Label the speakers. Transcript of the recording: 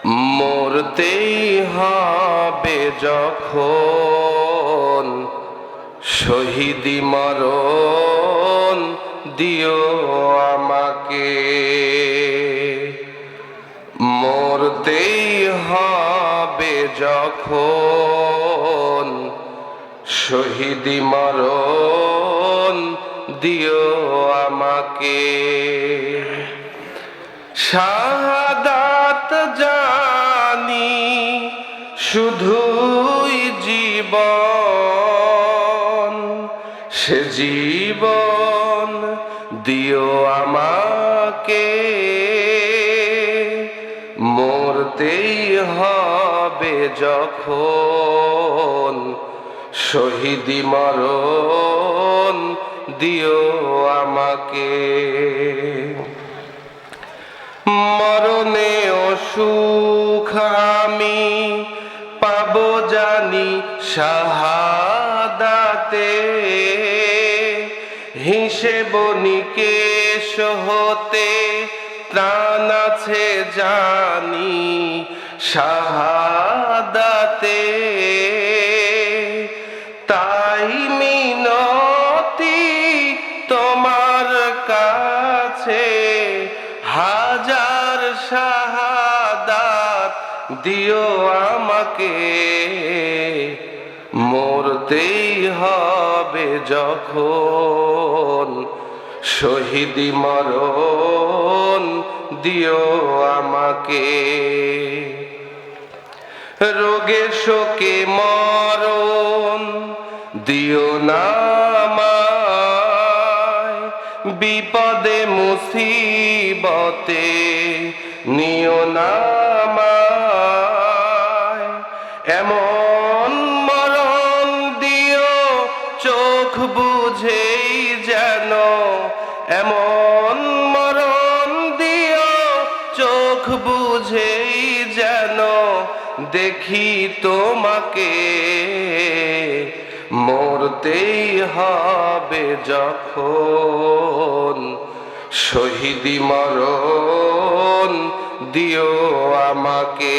Speaker 1: মরতেই হবে যখন শহীদি মরণ দিও আমাকে। মরতেই হবে যখন শহীদি মরণ দিও আমাকে। শাহাদাত জানি শুধুই জীবন, সে জীবন দিও আমাকে। মরতেই হবে যখন শহীদি মরণ দিও আমাকে। মরণেও সুখ আমি পাবো জানি শাহাদাতে, হিসেব নিকেশ হতে ত্রাণ আছে জানি শাহাদাতে। তাই মিনতি তোমার কাছে, হাজার শাহাদাত দিও আমাকে। মরতেই হবে যখন শহীদি মরণ দিও আমাকে। রোগে শোকে মরণ দিও না আমায়, বিপদে মুসিবতে নিও না আমায়। এমন মরণ দিও চোখ বুঝেই যেন, এমন মরণ দিও চোখ বুঝেই যেন দেখি তোমাকে। মরতেই হবে যখন শহীদি মরণ দিও আমাকে।